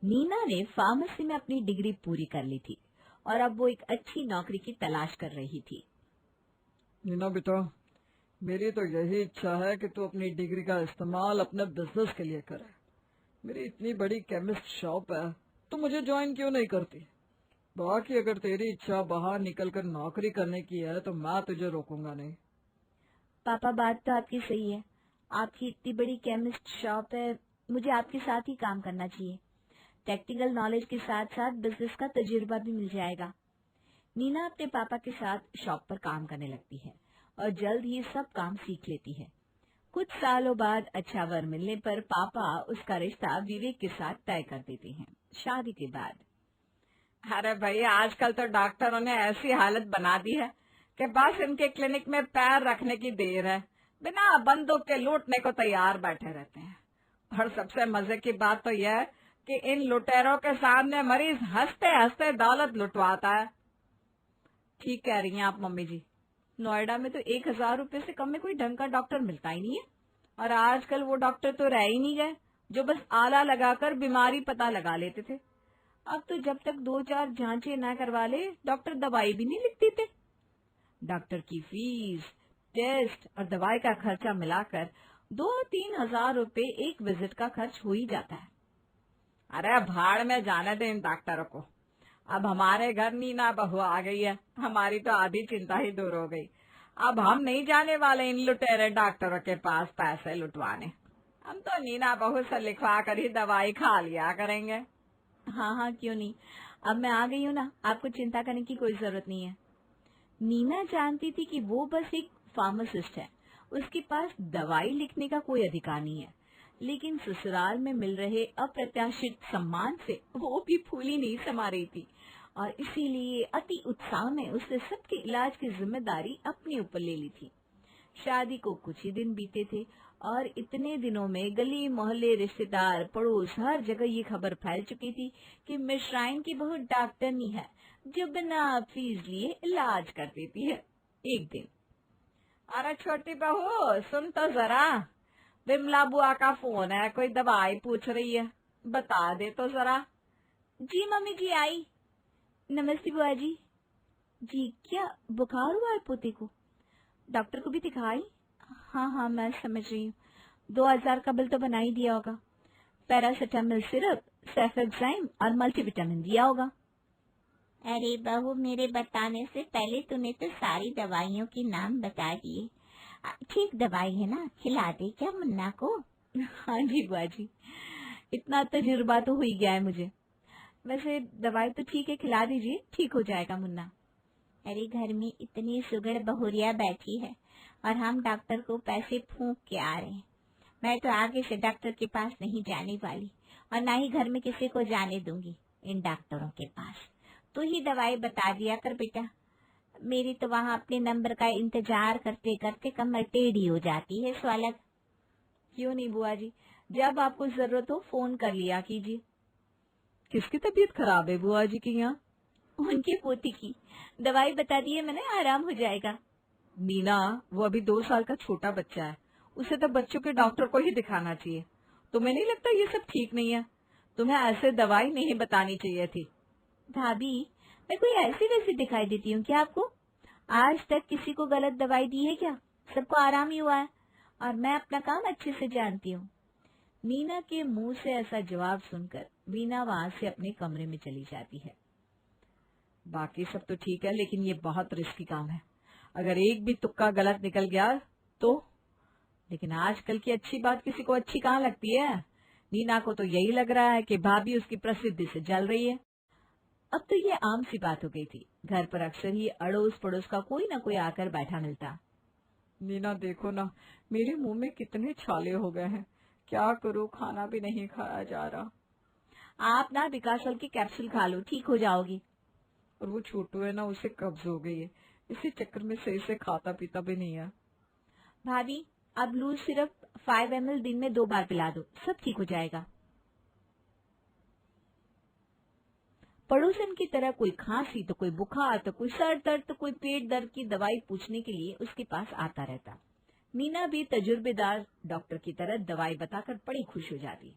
नीना ने फार्मेसी में अपनी डिग्री पूरी कर ली थी और अब वो एक अच्छी नौकरी की तलाश कर रही थी। नीना बेटा, मेरी तो यही इच्छा है कि तू अपनी डिग्री का इस्तेमाल अपने बिजनेस के लिए करे। मेरी इतनी बड़ी केमिस्ट शॉप है, तो मुझे ज्वाइन क्यों नहीं करती? बाकी अगर तेरी इच्छा बाहर निकलकर नौकरी करने की है तो मैं तुझे रोकूंगा नहीं। पापा, बात तो आपकी सही है। आपकी इतनी बड़ी केमिस्ट शॉप है, मुझे आपके साथ ही काम करना चाहिए। टेक्निकल नॉलेज के साथ साथ बिजनेस का तजुर्बा भी मिल जाएगा। नीना अपने पापा के साथ शॉप पर काम करने लगती है और जल्द ही सब काम सीख लेती है। कुछ सालों बाद अच्छा वर मिलने पर पापा उसका रिश्ता विवेक के साथ तय कर देते हैं, शादी के बाद। अरे भाई, आजकल तो डॉक्टरों ने ऐसी हालत बना दी है कि बस इनके क्लिनिक में पैर रखने की देर है, बिना बंदूक के लूटने को तैयार बैठे रहते हैं। और सबसे मजे की बात तो यह है कि इन लुटेरों के सामने मरीज हंसते हंसते दौलत लुटवाता है। ठीक कह रही हैं आप मम्मी जी। नोएडा में तो 1,000 रुपए से कम में कोई ढंग का डॉक्टर मिलता ही नहीं है। और आजकल वो डॉक्टर तो रह ही नहीं गए जो बस आला लगाकर बीमारी पता लगा लेते थे। अब तो जब तक 2-4 जांचें न करवा ले, डॉक्टर दवाई भी नहीं लिख देते। डॉक्टर की फीस, टेस्ट और दवाई का खर्चा मिलाकर 2-3 हजार रुपए एक विजिट का खर्च हो ही जाता है। अरे भाड़ में जाने दे इन डॉक्टरों को। अब हमारे घर नीना बहू आ गई है, हमारी तो आधी चिंता ही दूर हो गई। अब हम नहीं जाने वाले इन लुटेरे डॉक्टरों के पास पैसे लुटवाने। हम तो नीना बहू से लिखवा कर ही दवाई खा लिया करेंगे। हाँ हाँ, क्यों नहीं। अब मैं आ गई हूँ ना, आपको चिंता करने की कोई जरूरत नहीं है। नीना जानती थी कि वो बस एक फार्मासिस्ट है, उसके पास दवाई लिखने का कोई अधिकार नहीं है। लेकिन ससुराल में मिल रहे अप्रत्याशित सम्मान से वो भी फूली नहीं समा रही थी और इसीलिए अति उत्साह में उसने सबके इलाज की जिम्मेदारी अपने ऊपर ले ली थी। शादी को कुछ ही दिन बीते थे और इतने दिनों में गली मोहल्ले, रिश्तेदार, पड़ोस, हर जगह ये खबर फैल चुकी थी कि मिश्राइन की बहुत डॉक्टरनी है जो बिना फीस लिए इलाज कर देती है। एक दिन, अरे छोटी बहू, सुन तो जरा, विमला बुआ का फोन है, कोई दवाई पूछ रही है, बता दे तो जरा। जी मम्मी जी, आई। नमस्ते बुआ जी। जी, क्या बुखार हुआ है पोते को? डॉक्टर को भी दिखाई? हाँ हाँ, मैं समझ रही हूँ। 2,000 का बिल तो बना ही दिया होगा। पैरासिटामोल सिरप, सेफेक्साइम और मल्टीविटामिन दिया होगा। अरे बहू, मेरे बताने से पहले तूने तो सारी दवाइयों के नाम बता दिए। ठीक दवाई है ना, खिला दे क्या मुन्ना को? हाँ जी बुआ जी, इतना तजुर्बा तो हो ही गया है मुझे। वैसे दवाई तो ठीक है, खिला दीजिए, ठीक हो जाएगा मुन्ना। अरे घर में इतनी सुगड़ बहुरिया बैठी है और हम डॉक्टर को पैसे फूंक के आ रहे हैं। मैं तो आगे से डॉक्टर के पास नहीं जाने वाली और ना ही घर में किसी को जाने दूंगी इन डॉक्टरों के पास। तू ही दवाई बता दिया कर बेटा। मेरी तो वहाँ अपने नंबर का इंतजार करते करते कमर टेढ़ी हो जाती है स्वालक। क्यों नहीं बुआ जी, जब आपको जरूरत हो फोन कर लिया कीजिए। किसकी तबीयत खराब है बुआ जी की यहाँ? उनकी पोती की। दवाई बता दी है मैंने, आराम हो जाएगा। मीना, वो अभी 2 साल का छोटा बच्चा है, उसे तो बच्चों के डॉक्टर को ही दिखाना चाहिए। तुम्हें नहीं लगता ये सब ठीक नहीं है? तुम्हें ऐसे दवाई नहीं बतानी चाहिए थी। भाभी, मैं कोई ऐसी वैसी दिखाई देती हूँ क्या आपको? आज तक किसी को गलत दवाई दी है क्या? सबको आराम ही हुआ है और मैं अपना काम अच्छे से जानती हूँ। मीना के मुंह से ऐसा जवाब सुनकर वीना वहाँ से अपने कमरे में चली जाती है। बाकी सब तो ठीक है, लेकिन ये बहुत रिस्की काम है। अगर एक भी तुक्का गलत निकल गया तो। लेकिन आजकल की अच्छी बात किसी को अच्छी कहाँ लगती है? नीना को तो यही लग रहा है कि भाभी उसकी प्रसिद्धि से जल रही है। अब तो ये आम सी बात हो गई थी। घर पर अक्सर ही अड़ोस पड़ोस का कोई ना कोई आकर बैठा मिलता। नीना देखो ना, मेरे मुंह में कितने छाले हो गए हैं, क्या करूँ, खाना भी नहीं खाया जा रहा। आप ना विकासल की कैप्सूल खा लो, ठीक हो जाओगी। और वो छोटू है ना, उसे कब्ज हो गई है, इसी चक्कर में सही से खाता पीता भी नहीं है। भाभी, अब लूज सिर्फ 5 ml दिन में 2 बार पिला दो, सब ठीक हो जाएगा। पड़ोसन की तरह कोई खांसी तो कोई बुखार तो कोई सर दर्द तो कोई पेट दर्द की दवाई पूछने के लिए उसके पास आता रहता। मीना भी तजुर्बेदार डॉक्टर की तरह दवाई बताकर बड़ी खुश हो जाती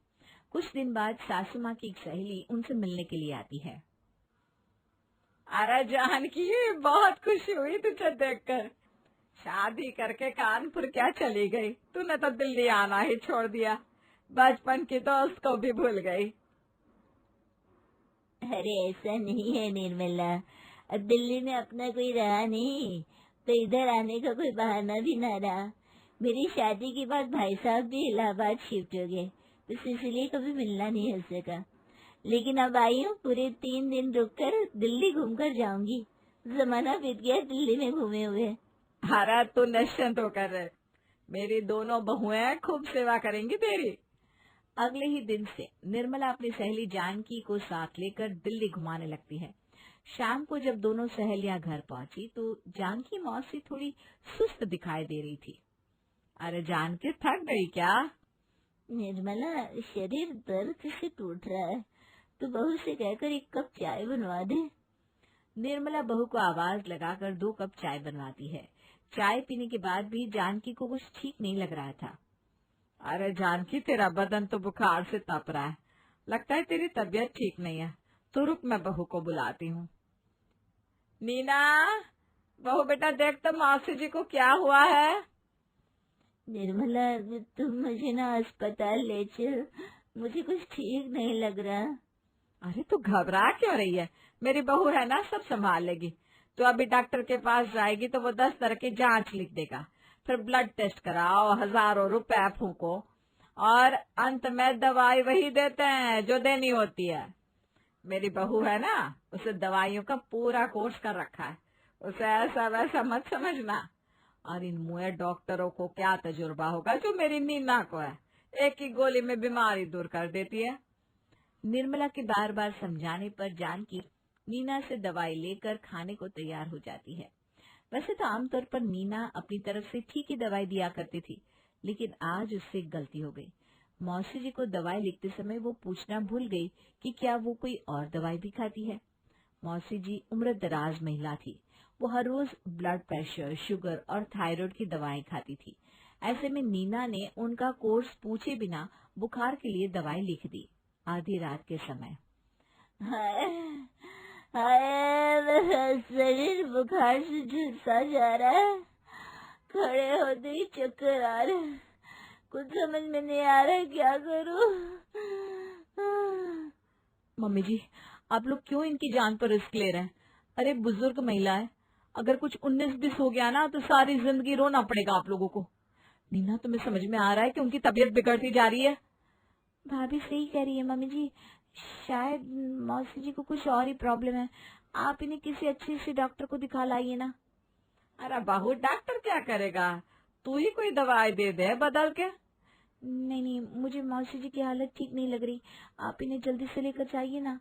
कुछ दिन बाद सासू माँ की एक सहेली उनसे मिलने के लिए आती है। अरे जानकी, बहुत खुशी हुई तुझे देखकर। शादी करके कानपुर क्या चली गई? तूने तो दिल्ली आना ही छोड़ दिया, बचपन की दोस्त को भी भूल गई। अरे ऐसा नहीं है निर्मला, अब दिल्ली में अपना कोई रहा नहीं तो इधर आने का कोई बहाना भी ना रहा। मेरी शादी के बाद भाई साहब भी इलाहाबाद शिफ्ट हो गए, बस इसलिए कभी मिलना नहीं हो सका। लेकिन अब आई हूँ, पूरे 3 दिन रुककर दिल्ली घूमकर जाऊंगी। जमाना बीत गया दिल्ली में घूमे हुए। अरे तू निश्चिंत होकर रहे, मेरी दोनों बहुएं खूब सेवा करेंगी तेरी। अगले ही दिन से निर्मला अपनी सहेली जानकी को साथ लेकर दिल्ली घुमाने लगती है। शाम को जब दोनों सहेलियां घर पहुंची तो जानकी मौसी थोड़ी सुस्त दिखाई दे रही थी। अरे जानकी, थक गई क्या? निर्मला, शरीर दर्द से टूट रहा है, तो बहू से कहकर 1 कप चाय बनवा दे। निर्मला बहू को आवाज लगाकर 2 कप चाय बनवाती है। चाय पीने के बाद भी जानकी को कुछ ठीक नहीं लग रहा था। अरे जानकी, तेरा बदन तो बुखार से तप रहा है, लगता है तेरी तबीयत ठीक नहीं है। तो रुक, मैं बहू को बुलाती हूँ। नीना, बहू बेटा देख तो मौसी जी को क्या हुआ है। निर्मला, तुम मुझे ना अस्पताल ले चल, मुझे कुछ ठीक नहीं लग रहा। अरे तू घबरा क्यों रही है? मेरी बहू है ना, सब संभाल लेगी। तो अभी डॉक्टर के पास जाएगी तो वो 10 तरह की जांच लिख देगा, फिर ब्लड टेस्ट कराओ, हजारों रुपए फूको, और अंत में दवाई वही देते हैं जो देनी होती है। मेरी बहू है ना, उसे दवाइयों का पूरा कोर्स कर रखा है, उसे ऐसा वैसा मत समझना। और इन मुए डॉक्टरों को क्या तजुर्बा होगा जो मेरी नीना को है, एक ही गोली में बीमारी दूर कर देती है। निर्मला के बार बार समझाने पर जानकी नीना से दवाई लेकर खाने को तैयार हो जाती है। वैसे तो आमतौर पर नीना अपनी तरफ से ठीक ही दवाई दिया करती थी, लेकिन आज उससे एक गलती हो गई। मौसी जी को दवाई लिखते समय वो पूछना भूल गई कि क्या वो कोई और दवाई भी खाती है। मौसी जी उम्र दराज महिला थी, वो हर रोज ब्लड प्रेशर, शुगर और थायराइड की दवाएं खाती थी। ऐसे में नीना ने उनका कोर्स पूछे बिना बुखार के लिए दवाई लिख दी, आधी रात के समय। हाय हाय, मेरा शरीर बुखार से झुलसा जा रहा है, खड़े होते ही चक्कर आ रहे हैं, कुछ समझ में नहीं आ रहा है क्या करूं। मम्मी जी, आप लोग क्यों इनकी जान पर रिस्क ले रहे हैं? अरे बुजुर्ग महिला है, अगर कुछ 19-20 हो गया ना तो सारी जिंदगी रोना पड़ेगा आप लोगों को। नीना, तुम्हें समझ में आ रहा है कि उनकी तबीयत बिगड़ती जा रही है? भाभी सही कह रही है मम्मी जी, शायद मौसी जी को कुछ और ही प्रॉब्लम है। आप इन्हें किसी अच्छे से डॉक्टर को दिखा लाइए ना। अरे बहू, डॉक्टर क्या करेगा, तू ही कोई दवाई दे दे बदल के। नहीं नहीं, मुझे मौसी जी की हालत ठीक नहीं लग रही, आप इन्हें जल्दी से लेकर जाइए ना।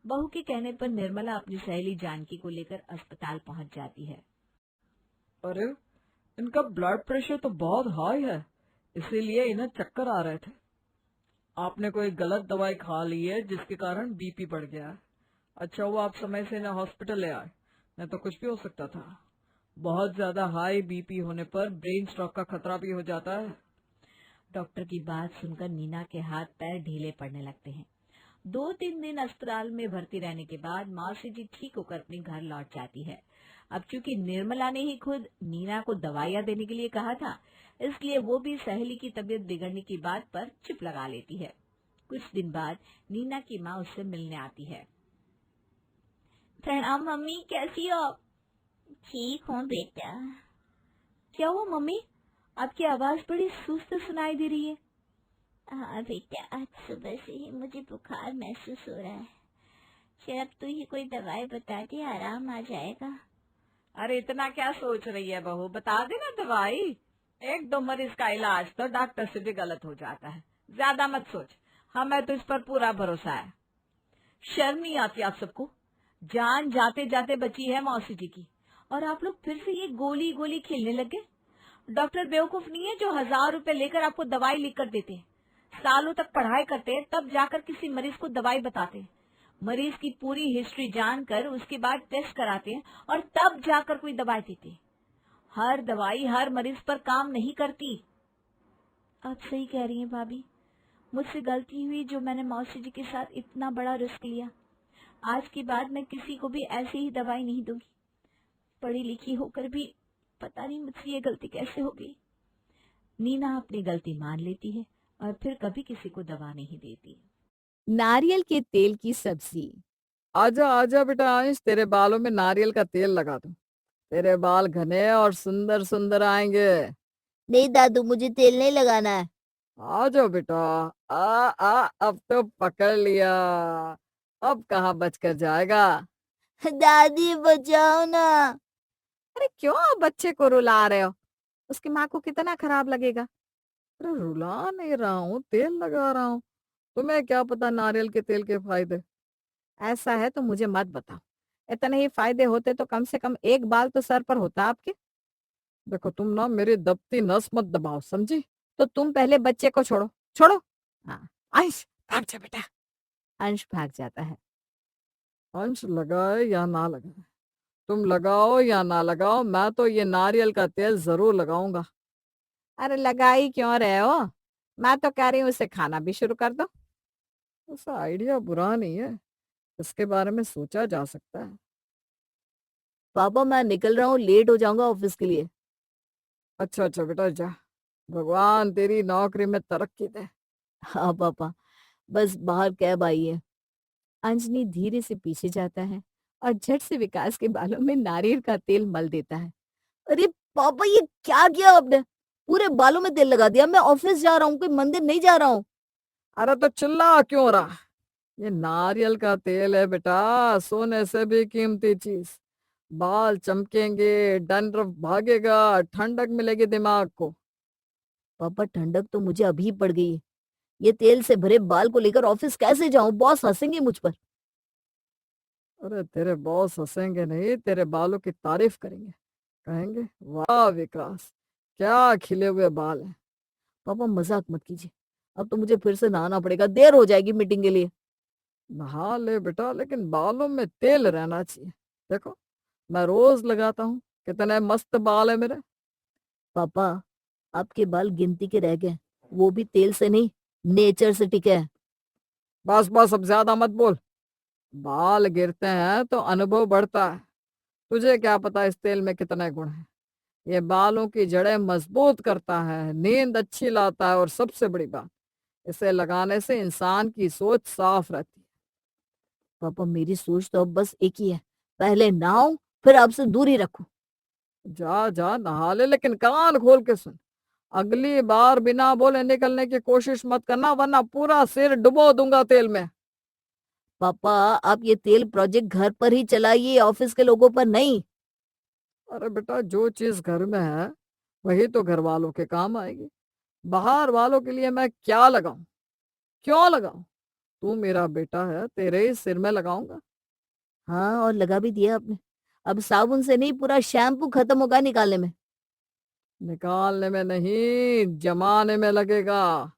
बहू के कहने पर निर्मला अपनी सहेली जानकी को लेकर अस्पताल पहुंच जाती है। अरे इनका ब्लड प्रेशर तो बहुत हाई है, इसीलिए इन्हें चक्कर आ रहे थे। आपने कोई गलत दवाई खा ली है जिसके कारण बीपी बढ़ गया है। अच्छा हुआ आप समय से इन्हें हॉस्पिटल ले आए, नहीं तो कुछ भी हो सकता था। बहुत ज्यादा हाई बीपी होने पर ब्रेन स्ट्रोक का खतरा भी हो जाता है। डॉक्टर की बात सुनकर नीना के हाथ पैर ढीले पड़ने लगते हैं। 2-3 दिन अस्पताल में भर्ती रहने के बाद मौसी जी ठीक होकर अपने घर लौट जाती है। अब चूंकि निर्मला ने ही खुद नीना को दवाइयां देने के लिए कहा था, इसलिए वो भी सहेली की तबीयत बिगड़ने की बात पर चुप लगा लेती है। कुछ दिन बाद नीना की माँ उससे मिलने आती है। प्रणाम मम्मी, कैसी हो आप? ठीक हूँ बेटा। क्या हुआ मम्मी, आपकी आवाज बड़ी सुस्त सुनाई दे रही है। हाँ बेटा, आज सुबह से ही मुझे बुखार महसूस हो रहा है, शायद तू ही कोई दवाई बता दे, आराम आ जाएगा। अरे इतना क्या सोच रही है बहू, बता देना दवाई। 1-2 मरीज का इलाज तो डॉक्टर से भी गलत हो जाता है, ज्यादा मत सोच, हमें तो इस पर पूरा भरोसा है। शर्म नहीं आती आप सबको? जान जाते जाते बची है मौसी जी की, और आप लोग फिर से ये गोली गोली खेलने लगे। डॉक्टर बेवकूफ नहीं है जो 1000 रुपए लेकर आपको दवाई लिख कर देते हैं। सालों तक पढ़ाई करते हैं, तब जाकर किसी मरीज को दवाई बताते हैं। मरीज की पूरी हिस्ट्री जानकर उसके बाद टेस्ट कराते हैं और तब जाकर कोई दवाई देते हैं। हर दवाई हर मरीज पर काम नहीं करती। आप सही कह रही हैं भाभी, मुझसे गलती हुई जो मैंने मौसी जी के साथ इतना बड़ा रिस्क लिया। आज के बाद मैं किसी को भी ऐसी ही दवाई नहीं दूंगी। पढ़ी लिखी होकर भी पता नहीं मुझसे ये गलती कैसे हो गई। नीना अपनी गलती मान लेती है और फिर कभी किसी को दवा नहीं देती। नारियल के तेल की सब्जी। आजा आजा बेटा अंश, तेरे बालों में नारियल का तेल लगा दूं। तेरे बाल घने और सुंदर सुंदर आएंगे। नहीं दादू, मुझे तेल नहीं लगाना है। आ जाओ बेटा। आ आ अब तो पकड़ लिया। अब कहाँ बचकर जाएगा। दादी बचाओ ना। अरे क्यों आप बच्चे को रुला रहे हो? उसकी माँ को कितना खराब लगेगा। अरे रुला नहीं रहा हूँ, तेल लगा रहा हूँ। तुम्हें क्या पता नारियल के तेल के फायदे। ऐसा है तो मुझे मत बताओ। इतने ही फायदे होते तो कम से कम एक बाल तो सर पर होता आपके। देखो तुम ना मेरी दबती नस मत दबाओ, समझी? तो तुम पहले बच्चे को छोड़ो। छोड़ो। हाँ। अंश भाग जा बेटा। अंश भाग जाता है। अंश लगाए या ना लगाए, तुम लगाओ या ना लगाओ, मैं तो ये नारियल का तेल जरूर लगाऊंगा। अरे लगा ही क्यों रहे हो? मैं तो कह रही हूँ उसे खाना भी शुरू कर दो। ऐसा आइडिया बुरा नहीं है, इसके बारे में सोचा जा सकता है। पापा मैं निकल रहा हूँ, लेट हो जाऊंगा ऑफिस के लिए। अच्छा अच्छा बेटा जा, भगवान तेरी नौकरी में तरक्की दे। हाँ पापा, बस बाहर कैब आई है। अंजनी धीरे से पीछे जाता है और झट से विकास के बालों में नारियल का तेल मल देता है। अरे पापा, ये क्या किया आपने? पूरे बालों में तेल लगा दिया। मैं ऑफिस जा रहा हूँ, कोई मंदिर नहीं जा रहा हूँ। अरे तो चिल्ला क्यों रहा? ये नारियल का तेल है बेटा, सोने से भी कीमती चीज। बाल चमकेंगे, डंड्रफ भागेगा, ठंडक मिलेगी दिमाग को। पापा ठंडक तो मुझे अभी पड़ गई है। ये तेल से भरे बाल को लेकर ऑफिस कैसे जाऊं? बॉस हंसेंगे मुझ पर। अरे तेरे बॉस हंसेंगे नहीं, तेरे बालों की तारीफ करेंगे। कहेंगे वाह विकास, क्या खिले हुए बाल हैं। पापा मजाक मत कीजिए, अब तो मुझे फिर से नहाना पड़ेगा, देर हो जाएगी मीटिंग के लिए। नहा ले बेटा, लेकिन बालों में तेल रहना चाहिए। देखो मैं रोज लगाता हूँ, कितने मस्त बाल है मेरे। पापा आपके बाल गिनती के रह गए, वो भी तेल से नहीं, नेचर से टिके हैं। बस बस अब ज्यादा मत बोल। बाल गिरते हैं तो अनुभव बढ़ता है। तुझे क्या पता इस तेल में कितने गुण हैं। ये बालों की जड़ें मजबूत करता है, नींद अच्छी लाता है, और सबसे बड़ी बात, इसे लगाने से इंसान की सोच साफ रहती है। पापा मेरी सोच तो अब बस एक ही है, पहले नहाओ फिर आपसे दूरी रखो। जा जा नहा ले, लेकिन कान खोल के सुन। अगली बार बिना बोले निकलने की कोशिश मत करना, वरना पूरा सिर डुबो दूंगा तेल में। पापा आप ये तेल प्रोजेक्ट घर पर ही चलाइए, ऑफिस के लोगों पर नहीं। अरे बेटा जो चीज घर में है वही तो घर वालों के काम आएगी। बाहर वालों के लिए मैं क्या लगाऊं? क्यों लगाऊं? तू मेरा बेटा है, तेरे ही सिर में लगाऊंगा। हाँ, और लगा भी दिया आपने। अब साबुन से नहीं, पूरा शैम्पू खत्म होगा निकालने में। निकालने में नहीं, जमाने में लगेगा।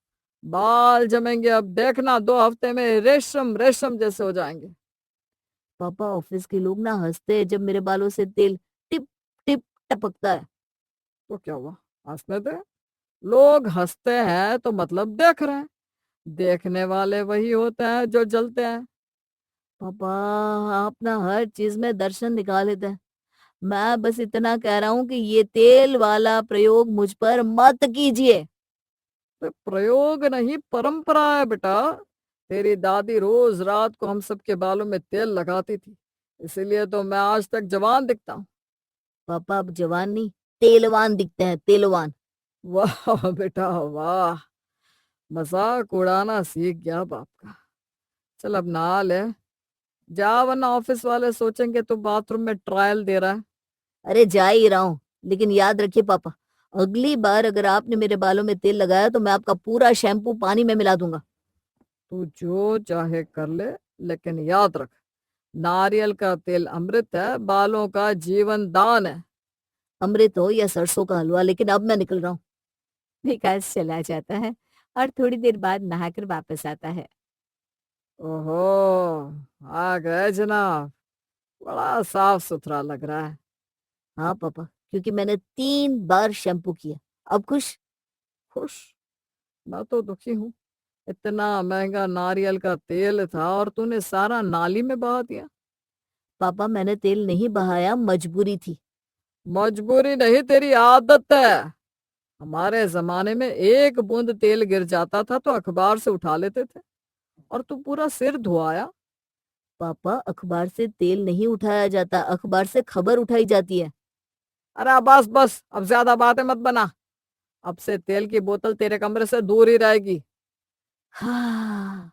बाल जमेंगे, अब देखना 2 हफ्ते में रेशम रेशम जैसे हो जाएंगे। पापा ऑफिस के लोग ना हंसते हैं जब मेरे बालों से तेल टिप टिप टपकता है। तो क्या हुआ, हंसने दे। लोग हंसते हैं तो मतलब देख रहे हैं। देखने वाले वही होते हैं जो जलते हैं। पापा आप ना हर चीज में दर्शन निकाल लेते हैं। मैं बस इतना कह रहा हूँ कि ये तेल वाला प्रयोग मुझ पर मत कीजिए। तो प्रयोग नहीं, परंपरा है बेटा। तेरी दादी रोज रात को हम सबके बालों में तेल लगाती थी, इसीलिए तो मैं आज तक जवान दिखता हूँ। पापा आप जवान नहीं, तेलवान दिखते हैं, तेलवान। वाह बेटा वाह, मजाक उड़ाना सीख गया बाप का। चल अब नहा ले, जा, वरना ऑफिस वाले सोचेंगे तो बाथरूम में ट्रायल दे रहा है। अरे जा ही रहा हूँ, लेकिन याद रखिए पापा, अगली बार अगर आपने मेरे बालों में तेल लगाया तो मैं आपका पूरा शैम्पू पानी में मिला दूंगा। तू जो चाहे कर ले, लेकिन याद रख, नारियल का तेल अमृत है, बालों का जीवन दान है। अमृत हो या सरसों का हलवा, लेकिन अब मैं निकल रहा हूँ। विकास चला जाता है और थोड़ी देर बाद नहाकर वापस आता है। ओहो, आ गए जनाब। बड़ा साफ सुथरा लग रहा है। हाँ पापा, क्योंकि मैंने 3 बार शैम्पू किया। अब खुश? खुश? मैं तो दुखी हूँ। इतना महंगा नारियल का तेल था और तूने सारा नाली में बहा दिया। पापा मैंने तेल नहीं बहाया, मजबूरी थी। मजबूरी नहीं, तेरी आदत है। हमारे जमाने में एक बूंद तेल गिर जाता था तो अखबार से उठा लेते थे और तू पूरा सिर धुआया। पापा अखबार से तेल नहीं उठाया जाता, अखबार से खबर उठाई जाती है। अरे बस बस, अब ज्यादा बातें मत बना। अब से तेल की बोतल तेरे कमरे से दूर ही रहेगी। हाँ,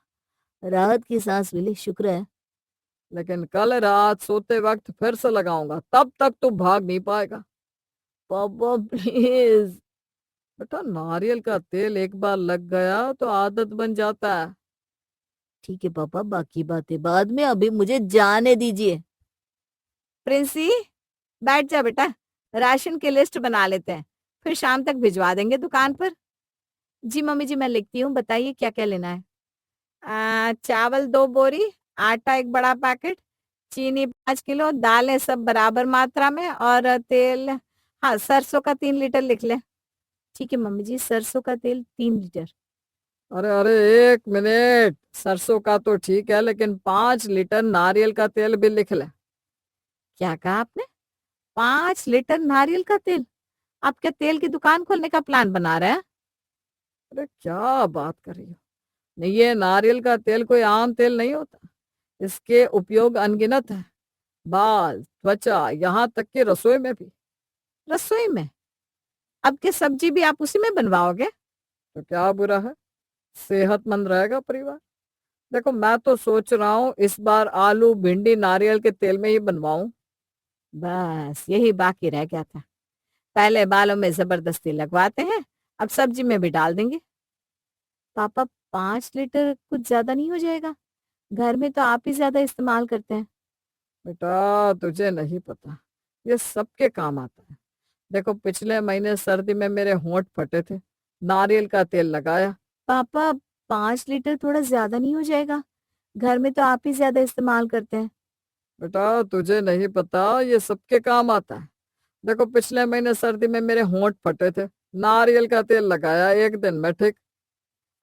राहत की सांस मिली, शुक्र है। लेकिन कल रात सोते वक्त फिर से लगाऊंगा, तब तक तू भाग नहीं पाएगा। पापा प्लीज। बेटा, नारियल का तेल एक बार लग गया तो आदत बन जाता है। ठीक है पापा, बाकी बातें बाद में, अभी मुझे जाने दीजिए। प्रिंसी, बैठ जा बेटा, राशन की लिस्ट बना लेते हैं, फिर शाम तक भिजवा देंगे दुकान पर। जी मम्मी जी, मैं लिखती हूँ, बताइए क्या क्या लेना है। चावल 2 बोरी, आटा 1 बड़ा पैकेट, चीनी 5 किलो, दालें सब बराबर मात्रा में, और तेल, हाँ सरसों का 3 लीटर लिख ले। ठीक है मम्मी जी, सरसों का तेल 3 लीटर। अरे अरे, 1 मिनट, सरसों का तो ठीक है लेकिन 5 लीटर नारियल का तेल भी लिख ले। क्या कहा आपने? 5 लीटर नारियल का तेल? आप क्या तेल की दुकान खोलने का प्लान बना रहे हैं? अरे क्या बात कर रही हो? नहीं, ये नारियल का तेल कोई आम तेल नहीं होता। इसके उपयोग अनगिनत है। बाल, त्वचा, यहाँ तक कि रसोई में भी। रसोई में? अब के सब्जी भी आप उसी में बनवाओगे? तो क्या बुरा है, सेहतमंद रहेगा परिवार। देखो, मैं तो सोच रहा हूँ इस बार आलू भिंडी नारियल के तेल में ही बनवाऊं। बस यही बाकी रह गया था। पहले बालों में जबरदस्ती लगवाते हैं, अब सब्जी में भी डाल देंगे। पापा 5 लीटर कुछ ज्यादा नहीं हो जाएगा? घर में तो आप ही ज्यादा इस्तेमाल करते हैं। बेटा, तुझे नहीं पता, ये सबके काम आता है। देखो, पिछले महीने सर्दी में मेरे होंठ फटे थे, नारियल का तेल लगाया। पापा 5 लीटर थोड़ा ज्यादा नहीं हो जाएगा? घर में तो आप ही ज्यादा इस्तेमाल करते हैं। बेटा, तुझे नहीं पता, ये सबके काम आता है। देखो, पिछले महीने सर्दी में मेरे होंठ फटे थे, नारियल का तेल लगाया, 1 दिन में ठीक।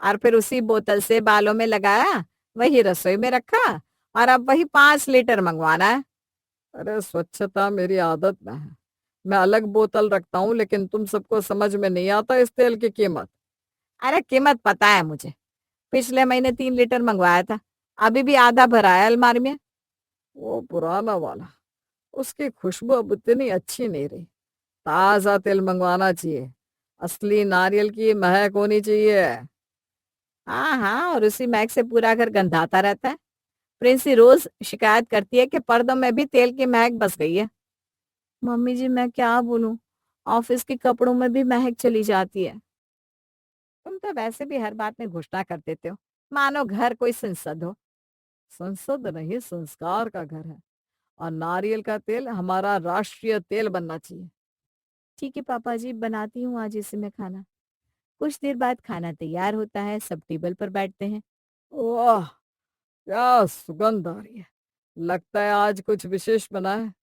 और फिर उसी बोतल से बालों में लगाया, वही रसोई में रखा, और अब वही 5 लीटर मंगवाना है। अरे, स्वच्छता मेरी आदत में है। मैं अलग बोतल रखता हूँ, लेकिन तुम सबको समझ में नहीं आता इस तेल की कीमत। अरे, कीमत पता है मुझे। पिछले महीने 3 लीटर मंगवाया था, अभी भी आधा भरा है अलमारी में। वो पुराना वाला, उसकी खुशबू अब इतनी अच्छी नहीं रही। ताजा तेल मंगवाना चाहिए, असली नारियल की महक होनी चाहिए। हाँ हाँ, और उसी महक से पूरा घर गंधाता रहता है। प्रिंसी रोज शिकायत करती है कि पर्दों में भी तेल की महक बस गई है। मम्मी जी मैं क्या बोलूं, ऑफिस के कपड़ों में भी महक चली जाती है। तुम तो वैसे भी हर बात में घोषणा कर देते हो, मानो घर कोई संसद हो। संसद नहीं, संस्कार का घर है, और नारियल का तेल हमारा राष्ट्रीय तेल बनना चाहिए। ठीक है पापा जी, बनाती हूँ आज इसी में खाना। कुछ देर बाद खाना तैयार होता है, सब टेबल पर बैठते हैं। वाह, क्या सुगंध आ रही है। लगता है आज कुछ विशेष बना है।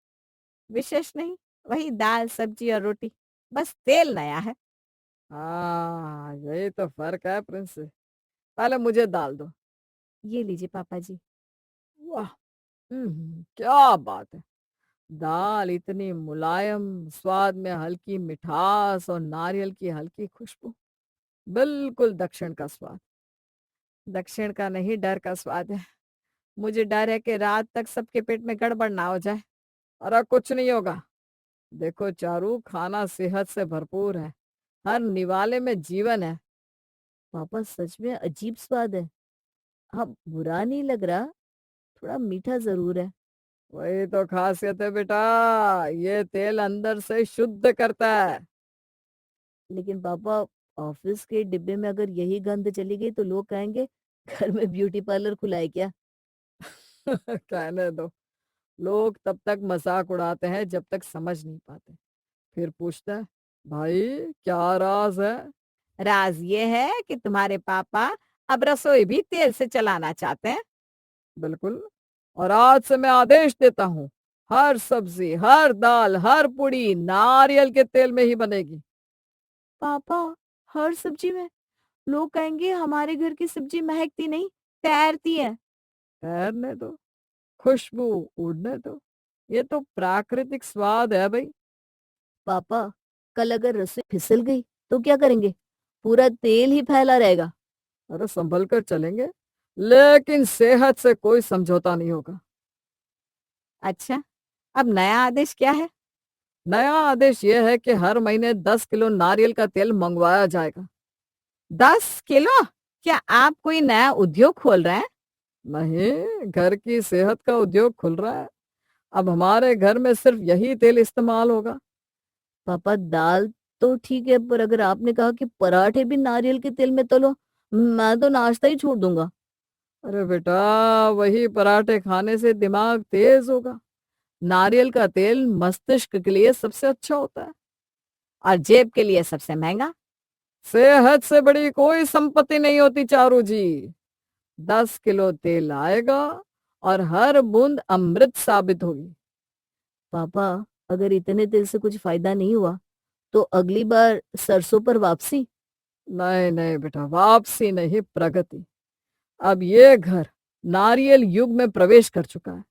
विशेष नहीं, वही दाल सब्जी और रोटी, बस तेल नया है। हाँ, यही तो फर्क है प्रिंस। पहले मुझे डाल दो। ये लीजिए पापा जी। वाह, क्या बात है। दाल इतनी मुलायम, स्वाद में हल्की मिठास और नारियल की हल्की खुशबू, बिल्कुल दक्षिण का स्वाद। दक्षिण का नहीं, डर का स्वाद है। मुझे डर है कि रात तक सबके पेट में गड़बड़ ना हो जाए। अरे कुछ नहीं होगा। देखो चारू, खाना सेहत से भरपूर है, हर निवाले में जीवन है। पापा सच में अजीब स्वाद है। हाँ, बुरा नहीं लग रहा, थोड़ा मीठा जरूर है। वही तो खासियत है बेटा, ये तेल अंदर से शुद्ध करता है। लेकिन पापा ऑफिस के डिब्बे में अगर यही गंध चली गई तो लोग कहेंगे घर में ब्यूटी पार्लर खुला है क्या। कहने दो, लोग तब तक मजाक उड़ाते हैं जब तक समझ नहीं पाते। फिर पूछते हैं, भाई क्या राज है? राज ये है कि तुम्हारे पापा अब रसोई भी तेल से चलाना चाहते हैं। बिल्कुल, और आज से मैं आदेश देता हूँ, हर सब्जी, हर दाल, हर पुड़ी नारियल के तेल में ही बनेगी। पापा हर सब्जी में? लोग कहेंगे हमारे घर की सब्जी महकती नहीं, तैरती है। तैरने दो, खुशबू उड़ने दो, ये तो प्राकृतिक स्वाद है भाई। पापा, कल अगर रस्सी फिसल गई तो क्या करेंगे? पूरा तेल ही फैला रहेगा। अरे संभल कर चलेंगे, लेकिन सेहत से कोई समझौता नहीं होगा। अच्छा, अब नया आदेश क्या है? नया आदेश ये है कि हर महीने 10 किलो नारियल का तेल मंगवाया जाएगा। 10 किलो? क्या आप कोई नया उद्योग खोल रहे हैं? नहीं, घर की सेहत का उद्योग खुल रहा है। अब हमारे घर में सिर्फ यही तेल इस्तेमाल होगा। पापा, दाल तो ठीक है, पर अगर आपने कहा कि पराठे भी नारियल के तेल में तलो, मैं तो नाश्ता ही छोड़ दूंगा। अरे बेटा, वही पराठे खाने से दिमाग तेज होगा। नारियल का तेल मस्तिष्क के लिए सबसे अच्छा होता है। और जेब के लिए सबसे महंगा। सेहत से बड़ी कोई संपत्ति नहीं होती चारू जी। 10 किलो तेल आएगा और हर बूंद अमृत साबित होगी। पापा, अगर इतने तेल से कुछ फायदा नहीं हुआ तो अगली बार सरसों पर वापसी। नहीं नहीं बेटा, वापसी नहीं, प्रगति। अब ये घर नारियल युग में प्रवेश कर चुका है।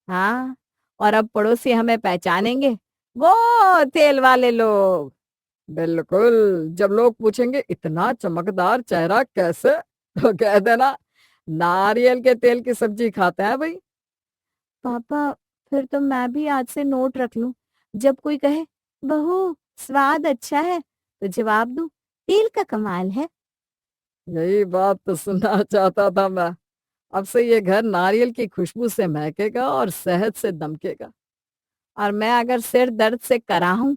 हाँ, और अब पड़ोसी हमें पहचानेंगे, वो तेल वाले लोग। बिल्कुल। जब लोग पूछेंगे इतना चमकदार चेहरा कैसे, तो कह देना नारियल के तेल की सब्जी खाता है भाई। पापा, फिर तो मैं भी आज से नोट रख लूं। जब कोई कहे बहू स्वाद अच्छा है तो जवाब दूं तेल का कमाल है। यही बात तो सुनना चाहता था मैं। अब से ये घर नारियल की खुशबू से महकेगा और सेहत से दमकेगा। और मैं अगर सिर दर्द से कराहूं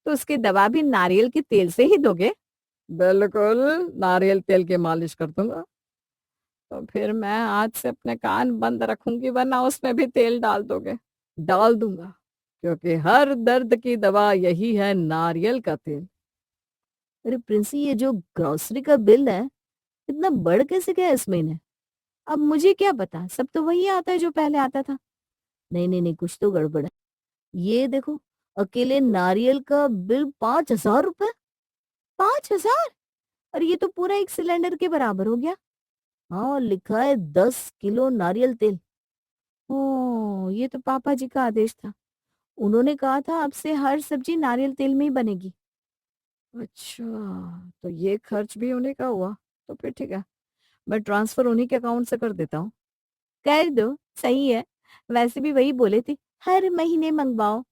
तो उसकी दवा भी नारियल के तेल से ही दोगे? बिल्कुल, नारियल तेल की मालिश कर दूंगा। तो फिर मैं आज से अपने कान बंद रखूंगी, वरना उसमें भी तेल डाल दोगे। डाल दूंगा, क्योंकि हर दर्द की दवा यही है, नारियल का तेल। अरे प्रिंसी, ये जो ग्रोसरी का बिल है इतना बढ़ कैसे गया इस महीने? अब मुझे क्या पता, सब तो वही आता है जो पहले आता था। नहीं नहीं नहीं, कुछ तो गड़बड़ है। ये देखो, अकेले नारियल का बिल 5,000 रुपए। 5,000? और ये तो पूरा एक सिलेंडर के बराबर हो गया। हाँ, और लिखा है 10 किलो नारियल तेल। ओ, ये तो पापा जी का आदेश था। उन्होंने कहा था अब से हर सब्जी नारियल तेल में ही बनेगी। अच्छा, तो ये खर्च भी उन्हीं का हुआ। तो फिर ठीक है, मैं ट्रांसफर उन्हीं के अकाउंट से कर देता हूँ। कर दो, सही है। वैसे भी वही बोले थे, हर महीने मंगवाओ।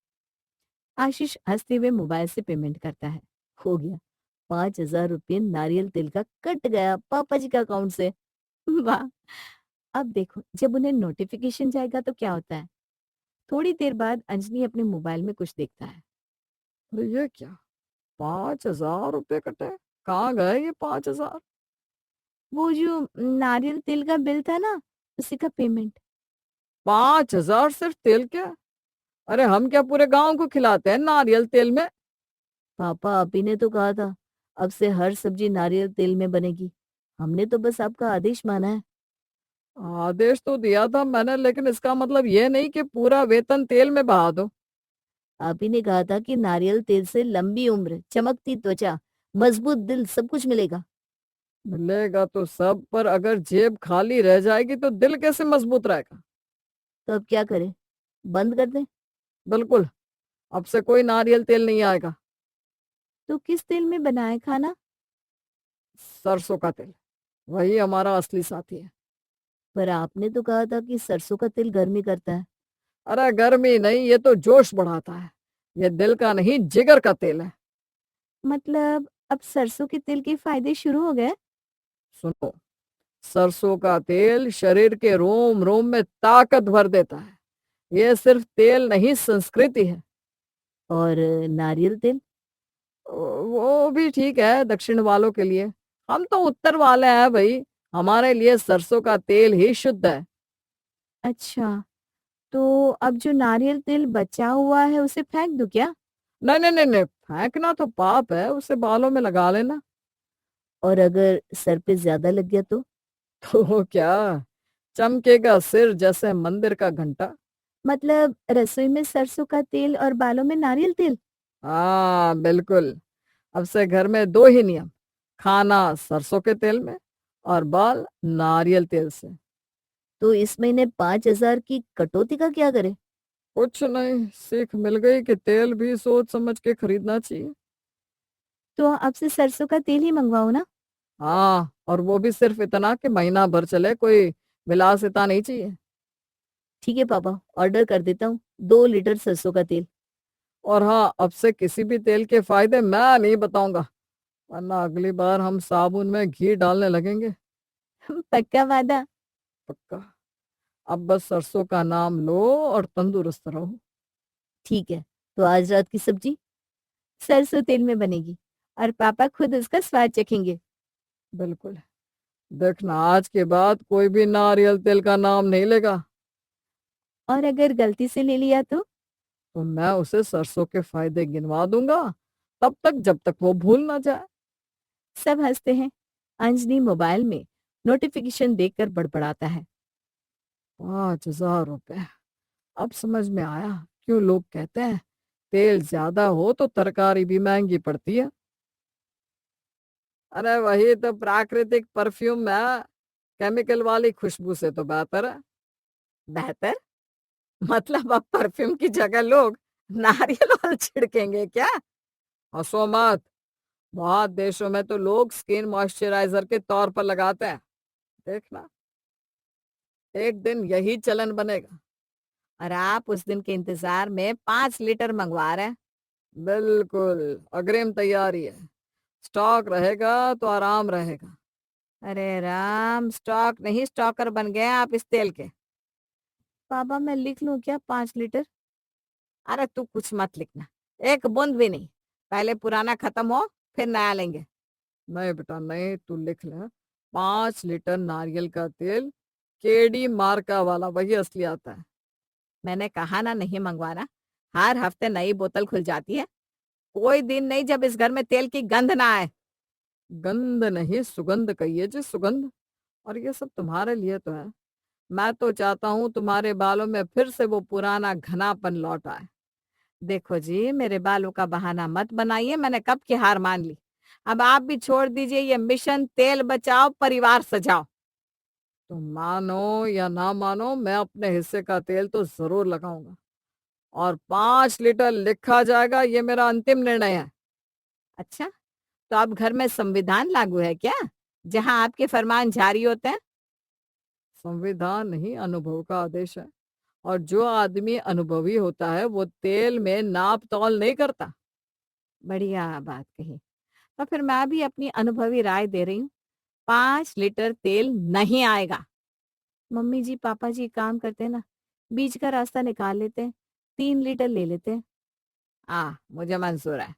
आशीष हंसते हुए मोबाइल से पेमेंट करता है। हो गया, 5,000 रुपये नारियल तेल का कट गया पापा जी का अकाउंट से। वाह! अब देखो, जब उन्हें नोटिफिकेशन जाएगा तो क्या होता है। थोड़ी देर बाद अंजनी अपने मोबाइल में कुछ देखता है। अरे ये क्या, 5,000 रुपये कटे? कहाँ गए ये 5,000? वो जो नारियल तेल का बिल था ना, उसी का पेमेंट। 5,000 सिर्फ तेल के? अरे हम क्या पूरे गांव को खिलाते हैं नारियल तेल में? पापा, आप ही ने तो कहा था अब से हर सब्जी नारियल तेल में बनेगी। हमने तो बस आपका आदेश माना है। आदेश तो दिया था मैंने, लेकिन इसका मतलब ये नहीं कि पूरा वेतन तेल में बहा दो। आप ही ने कहा था कि नारियल तेल से लंबी उम्र, चमकती त्वचा, मजबूत दिल, सब कुछ मिलेगा। मिलेगा तो सब, पर अगर जेब खाली रह जाएगी तो दिल कैसे मजबूत रहेगा? तो अब क्या करें? बंद कर दें? बिल्कुल, अब से कोई नारियल तेल नहीं आएगा। तो किस तेल में बनाए खाना? सरसों का तेल, वही हमारा असली साथी है। पर आपने तो कहा था कि सरसों का तेल गर्मी करता है। अरे गर्मी नहीं, ये तो जोश बढ़ाता है। ये दिल का नहीं, जिगर का तेल है। मतलब अब सरसों के तेल के फायदे शुरू हो गए? सुनो, सरसों का तेल शरीर के रोम रोम में ताकत भर देता है। ये सिर्फ तेल नहीं, संस्कृति है। और नारियल तेल? वो भी ठीक है दक्षिण वालों के लिए। हम तो उत्तर वाले हैं भाई, हमारे लिए सरसों का तेल ही शुद्ध है। अच्छा, तो अब जो नारियल तेल बचा हुआ है उसे फेंक दूं क्या? नहीं नहीं नहीं नहीं, फेंकना तो पाप है, उसे बालों में लगा लेना। और अगर सर पे ज्यादा लग गया तो? तो क्या, चमकेगा सिर जैसे मंदिर का घंटा। मतलब रसोई में सरसों का तेल और बालों में नारियल तेल? हाँ बिल्कुल, अब से घर में दो ही नियम, खाना सरसों के तेल में और बाल नारियल तेल से। तो इस महीने 5,000 की कटौती का क्या करें? कुछ नहीं, सीख मिल गई कि तेल भी सोच समझ के खरीदना चाहिए। तो आपसे सरसों का तेल ही मंगवाओ ना। हाँ, और वो भी सिर्फ इतना कि महीना भर चले, कोई विलासिता नहीं चाहिए। ठीक है पापा, ऑर्डर कर देता हूँ 2 लीटर सरसों का तेल। और हाँ, अब से किसी भी तेल के फायदे मैं नहीं बताऊंगा, वरना अगली बार हम साबुन में घी डालने लगेंगे। पक्का वादा। पक्का। अब बस सरसों का नाम लो और तंदुरुस्त रहो। ठीक है, तो आज रात की सब्जी सरसों तेल में बनेगी और पापा खुद उसका स्वाद चखेंगे। बिल्कुल। देखना, आज के बाद कोई भी नारियल तेल का नाम नहीं लेगा, और अगर गलती से ले लिया तो मैं उसे सरसों के फायदे गिनवा दूंगा, तब तक जब तक वो भूल ना जाए। सब हंसते हैं। अंजलि मोबाइल में नोटिफिकेशन देखकर बड़बड़ाता है। 5,000 रुपए। अब समझ में आया क्यों लोग कहते हैं तेल ज्यादा हो तो तरकारी भी महंगी पड़ती है। अरे वही तो प्राकृतिक परफ्यूम है, केमिकल वाली खुशबू से तो बेहतर है। बेहतर? मतलब अब परफ्यूम की जगह लोग नारियल ऑयल छिड़केंगे क्या? हंसो मत। बहुत देशों में तो लोग स्किन मॉइस्चराइजर के तौर पर लगाते हैं। देखना, एक दिन यही चलन बनेगा। और आप उस दिन के इंतजार में 5 लीटर मंगवा रहे हैं। बिल्कुल, अग्रिम तैयारी है। स्टॉक रहेगा तो आराम रहेगा। अरे राम, स्टॉक नहीं स्टॉकर बन गए आप इस तेल के। पापा मैं लिख लूं क्या 5 लीटर? अरे तू कुछ मत लिखना, एक बूंद भी नहीं। पहले पुराना खत्म हो, फिर नया लेंगे। नहीं बेटा नहीं, तू लिख ले। 5 लीटर नारियल का तेल, केडी मार्का वाला, वही असली आता है। मैंने कहा ना नहीं मंगवाना। हर हफ्ते नई बोतल खुल जाती है। कोई दिन नहीं जब इस घर में तेल की गंध ना आए। गंध नहीं, सुगंध कहिए जी, सुगंध। और ये सब तुम्हारे लिए तो है। मैं तो चाहता हूँ तुम्हारे बालों में फिर से वो पुराना घनापन लौट आए। देखो जी, मेरे बालों का बहाना मत बनाइए, मैंने कब की हार मान ली। अब आप भी छोड़ दीजिए ये मिशन तेल बचाओ परिवार सजाओ। तुम मानो या ना मानो, मैं अपने हिस्से का तेल तो जरूर लगाऊंगा, और 5 लीटर लिखा जाएगा, ये मेरा अंतिम निर्णय है। अच्छा, तो अब घर में संविधान लागू है क्या, जहां आपके फरमान जारी होते हैं? संविधान नहीं, अनुभव का आदेश है। और जो आदमी अनुभवी होता है वो तेल में नाप तौल नहीं करता। बढ़िया बात कही। तो फिर मैं भी अपनी अनुभवी राय दे रही हूँ। 5 लीटर तेल नहीं आएगा। मम्मी जी पापा जी काम करते हैं ना, बीच का रास्ता निकाल लेते हैं, 3 लीटर ले लेते हैं। मुझे मंजूर है।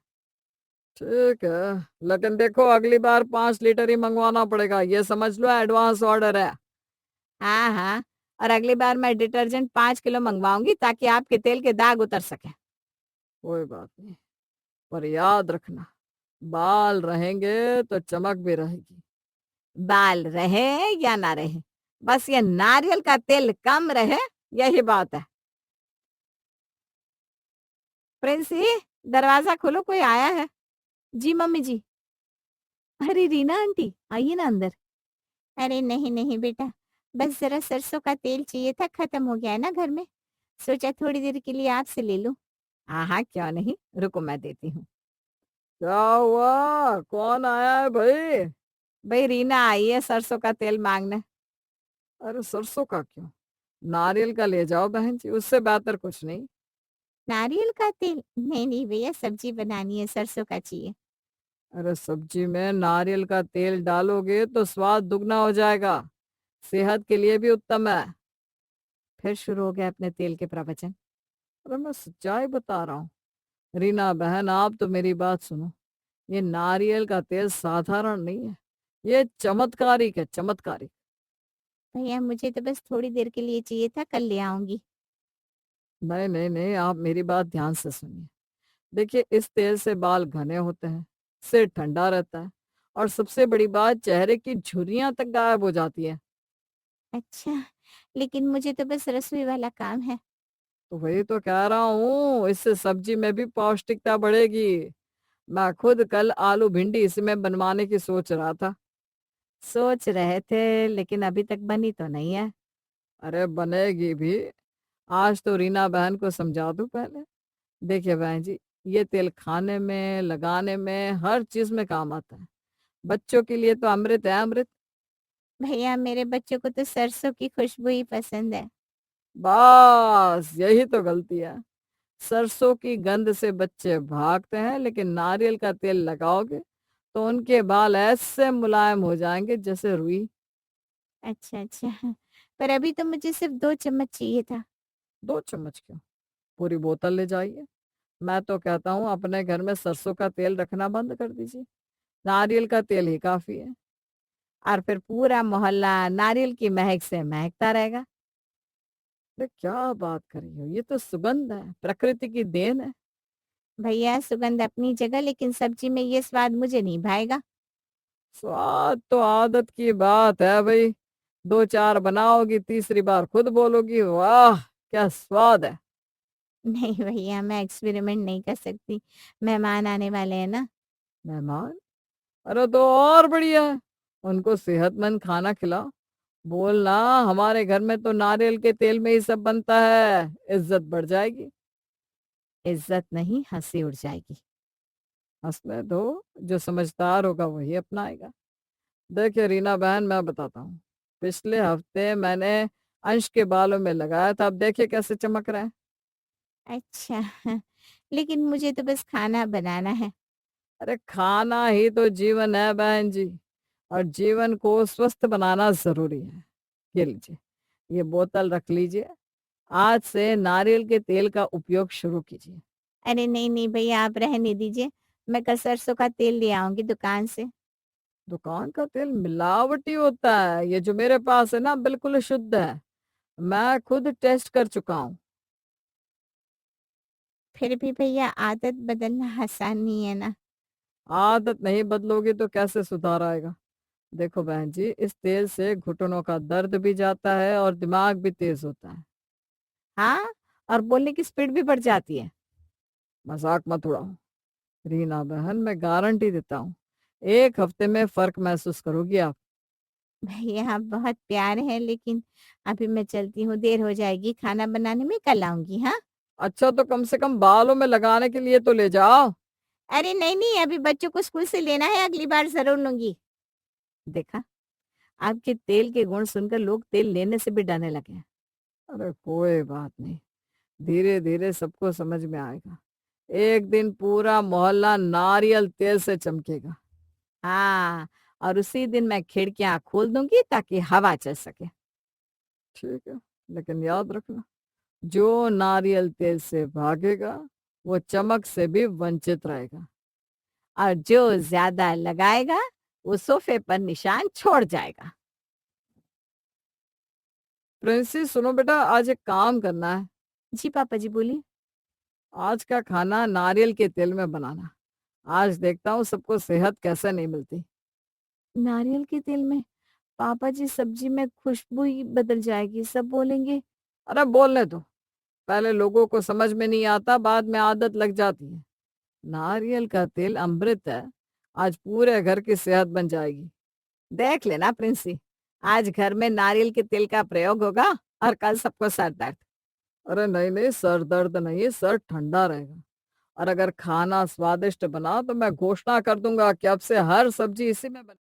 ठीक है, लेकिन देखो अगली बार 5 लीटर ही मंगवाना पड़ेगा, ये समझ लो एडवांस ऑर्डर है। हाँ हाँ, और अगली बार मैं डिटर्जेंट 5 किलो मंगवाऊंगी ताकि आपके तेल के दाग उतर सके। कोई बात नहीं, पर याद रखना, बाल रहेंगे तो चमक भी रहेगी। बाल रहे या ना रहे, बस ये नारियल का तेल कम रहे, यही बात है। प्रिंसी, दरवाजा खोलो, कोई आया है। जी मम्मी जी। अरे रीना आंटी, आइए ना अंदर। अरे नहीं नहीं बेटा, बस जरा सरसों का तेल चाहिए था, खत्म हो गया है ना घर में, सोचा थोड़ी देर के लिए आपसे ले लूं। हाँ हाँ क्यों नहीं, रुको मैं देती हूँ। क्या हुआ, कौन आया है भाई? भाई रीना आई है सरसों का तेल मांगने। अरे सरसों का क्यों, नारियल का ले जाओ बहन जी, उससे बेहतर कुछ नहीं। नारियल का तेल नहीं नहीं भैया, सब्जी बनानी है, सरसों का चाहिए। अरे सब्जी में नारियल का तेल डालोगे तो स्वाद दुगना हो जाएगा, सेहत के लिए भी उत्तम है। फिर शुरू हो गया अपने तेल के प्रवचन। अरे मैं सच्चाई बता रहा हूँ। रीना बहन, आप तो मेरी बात सुनो। ये नारियल का तेल साधारण नहीं है, ये चमत्कारिक है, चमत्कारिक। भैया मुझे तो बस थोड़ी देर के लिए चाहिए था, कल ले आऊंगी। नहीं नहीं नहीं, आप मेरी बात ध्यान से सुनिए। देखिए, इस तेल से बाल घने होते हैं, सिर ठंडा रहता है, और सबसे बड़ी बात, चेहरे की झुर्रियां तक गायब हो जाती है। अच्छा, लेकिन मुझे तो बस रसोई वाला काम है। तो वही तो कह रहा हूँ, इससे सब्जी में भी पौष्टिकता बढ़ेगी। मैं खुद कल आलू भिंडी इसमें बनवाने की सोच रहा था। सोच रहे थे लेकिन अभी तक बनी तो नहीं है। अरे बनेगी भी। आज तो रीना बहन को समझा दूं पहले। देखिए बहन जी, ये तेल खाने में, लगाने में, हर चीज में काम आता है। बच्चों के लिए तो अमृत है, अमृत। भैया मेरे बच्चों को तो सरसों की खुशबू ही पसंद है। बस यही तो गलती है। सरसों की गंध से बच्चे भागते हैं, लेकिन नारियल का तेल लगाओगे तो उनके बाल ऐसे मुलायम हो जाएंगे जैसे रुई। अच्छा अच्छा, पर अभी तो मुझे सिर्फ 2 चम्मच चाहिए था। 2 चम्मच क्यों? पूरी बोतल ले जाइए। मैं तो कहता हूँ अपने घर में सरसों का तेल रखना बंद कर दीजिए। नारियल का तेल ही काफी है। और फिर पूरा मोहल्ला नारियल की महक से महकता रहेगा। अरे क्या बात कर रही हो, ये तो सुगंध है, प्रकृति की देन है। भैया सुगंध अपनी जगह, लेकिन सब्जी में ये स्वाद मुझे नहीं भाएगा। स्वाद तो आदत की बात है भाई। 2 4 बनाओगी, तीसरी बार खुद बोलोगी वाह क्या स्वाद है। नहीं भैया, मैं एक्सपेरिमेंट नहीं कर सकती। मेहमान आने वाले हैं ना। मेहमान? अरे तो और बढ़िया है। उनको सेहतमंद खाना खिलाओ। बोलना हमारे घर में तो नारियल के तेल में ही सब बनता है, इज्जत बढ़ जाएगी। इज्जत नहीं, हंसी उड़ जाएगी। हंसने दो, जो समझदार होगा वही अपनाएगा। देखिए रीना बहन, मैं बताता हूँ। पिछले हफ्ते मैंने अंश के बालों में लगाया था, अब देखिए कैसे चमक रहे हैं। अच्छा, लेकिन मुझे तो बस खाना बनाना है। अरे खाना ही तो जीवन है बहन जी, और जीवन को स्वस्थ बनाना जरूरी है। ये लीजिए, ये बोतल रख लीजिए। आज से नारियल के तेल का उपयोग शुरू कीजिए। अरे नहीं नहीं भैया, आप रहने दीजिए। मैं कल सरसों का तेल ले आऊंगी दुकान से। दुकान का तेल मिलावटी होता है, ये जो मेरे पास है ना बिल्कुल शुद्ध है। मैं खुद टेस्ट कर चुका हूँ। फिर भी भैया आदत बदलना आसान नहीं है ना। आदत नहीं बदलोगी तो कैसे सुधार आएगा? देखो बहन जी, इस तेल से घुटनों का दर्द भी जाता है और दिमाग भी तेज होता है। हाँ, और बोलने की स्पीड भी बढ़ जाती है। मजाक मत उड़ाओ रीना बहन, मैं गारंटी देता हूँ 1 हफ्ते में फर्क महसूस करोगी आप। भैया आप बहुत प्यार है, लेकिन अभी मैं चलती हूँ, देर हो जाएगी खाना बनाने में, कल आऊंगी। हाँ। अच्छा तो कम से कम बालों में लगाने के लिए तो ले जाओ। अरे नहीं नहीं, अभी बच्चों को स्कूल से लेना है, अगली बार जरूर लूंगी। देखा, आपके तेल के गुण सुनकर लोग तेल लेने से भी डरने लगे हैं। अरे कोई बात नहीं, धीरे धीरे सबको समझ में आएगा। एक दिन पूरा मोहल्ला नारियल तेल से चमकेगा। हाँ, और उसी दिन मैं खिड़कियां खोल दूंगी ताकि हवा चल सके। ठीक है, लेकिन याद रखना, जो नारियल तेल से भागेगा वो चमक से भी वंचित रहेगा। और जो ज्यादा लगाएगा वो सोफे पर निशान छोड़ जाएगा। प्रिंसी सुनो बेटा, आज एक काम करना है। जी पापा जी, बोलिए। आज का खाना नारियल के तेल में बनाना। आज देखता हूँ सबको सेहत कैसे नहीं मिलती। नारियल के तेल में? पापा जी, सब्जी में खुशबू ही बदल जाएगी, सब बोलेंगे। अरे बोलने दो, पहले लोगों को समझ में नहीं आता, बाद में आदत लग जाती है। नारियल का तेल अमृत है। आज पूरे घर की सेहत बन जाएगी। देख लेना प्रिंसी, आज घर में नारियल के तेल का प्रयोग होगा और कल सबको सर दर्द। अरे नहीं नहीं, सर दर्द नहीं, सर ठंडा रहेगा। और अगर खाना स्वादिष्ट बना तो मैं घोषणा कर दूंगा कि अब से हर सब्जी इसी में बने।